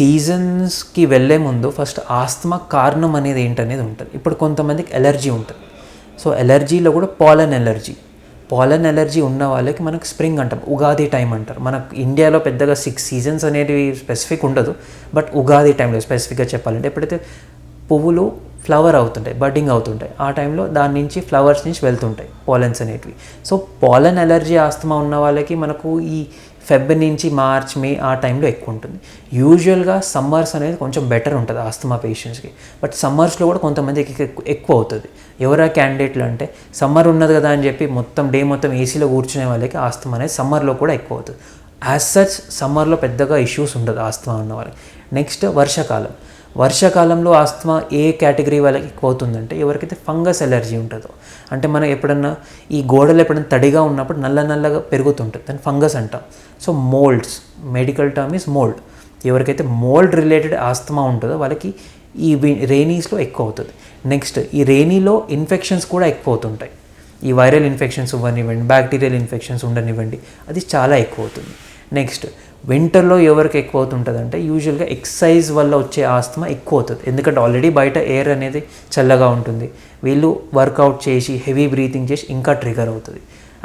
సీజన్స్కి వెళ్ళే ముందు first asthma కారణం అనేది ఏంటనేది ఉంటుంది. ఇప్పుడు కొంతమందికి ఎలర్జీ ఉంటుంది. సో ఎలర్జీలో కూడా పాలన్ ఎలర్జీ ఉన్న వాళ్ళకి మనకు స్ప్రింగ్ అంటాం, ఉగాది టైం అంటారు. మనకు ఇండియాలో పెద్దగా 6 సీజన్స్ అనేవి స్పెసిఫిక్ ఉండదు. బట్ ఉగాది టైంలో స్పెసిఫిక్గా చెప్పాలంటే ఎప్పుడైతే పువ్వులు ఫ్లవర్ అవుతుంటాయి, బడ్డింగ్ అవుతుంటాయి, ఆ టైంలో దాని నుంచి ఫ్లవర్స్ నుంచి వెళ్తుంటాయి పాలన్స్ అనేటివి. సో పాలన్ ఎలర్జీ ఆస్తమా ఉన్న వాళ్ళకి మనకు ఈ ఫెబ్ నుంచి మార్చ్ మే ఆ టైంలో ఎక్కువ ఉంటుంది. యూజువల్గా సమ్మర్స్ అనేది కొంచెం బెటర్ ఉంటుంది ఆస్తమా పేషెంట్స్కి. బట్ సమ్మర్స్లో కూడా కొంతమందికి ఎక్కువ అవుతుంది. ఎవరా క్యాండిడేట్లు అంటే సమ్మర్ ఉన్నది కదా అని చెప్పి డే మొత్తం ఏసీలో కూర్చునే వాళ్ళకి ఆస్తమా అనేది సమ్మర్లో కూడా ఎక్కువ అవుతుంది. యాజ్ సచ్ సమ్మర్లో పెద్దగా ఇష్యూస్ ఉండదు ఆస్తమా ఉన్న వాళ్ళకి. నెక్స్ట్ వర్షాకాలంలో ఆస్తమా ఏ కేటగిరీ వాళ్ళకి ఎక్కువ అవుతుందంటే ఎవరికైతే ఫంగస్ ఎలర్జీ ఉంటుందో, అంటే మనం ఎప్పుడన్నా ఈ గోడలు ఎప్పుడైనా తడిగా ఉన్నప్పుడు నల్లగా పెరుగుతుంటుంది, దాన్ని ఫంగస్ అంటాం. So moulds, medical term is mould. ఎవరికైతే మోల్డ్ రిలేటెడ్ ఆస్తమా ఉంటుందో వాళ్ళకి ఈ రెయినీస్లో ఎక్కువ అవుతుంది. నెక్స్ట్ ఈ రెయినీలో ఇన్ఫెక్షన్స్ కూడా ఎక్కువ అవుతుంటాయి. ఈ వైరల్ ఇన్ఫెక్షన్స్ ఉండనివ్వండి, బ్యాక్టీరియల్ ఇన్ఫెక్షన్స్ ఉండనివ్వండి, అది చాలా ఎక్కువ అవుతుంది. నెక్స్ట్ వింటర్లో ఎవరికి ఎక్కువ అవుతుంటుంది అంటే యూజువల్గా ఎక్సర్సైజ్ వల్ల వచ్చే ఆస్తమా ఎక్కువ అవుతుంది. ఎందుకంటే ఆల్రెడీ బయట ఎయిర్ అనేది చల్లగా ఉంటుంది, వీళ్ళు వర్కౌట్ చేసి హెవీ బ్రీతింగ్ చేసి ఇంకా ట్రిగర్ అవుతుంది.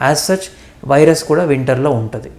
యాజ్ సచ్ వైరస్ కూడా వింటర్లో ఉంటుంది.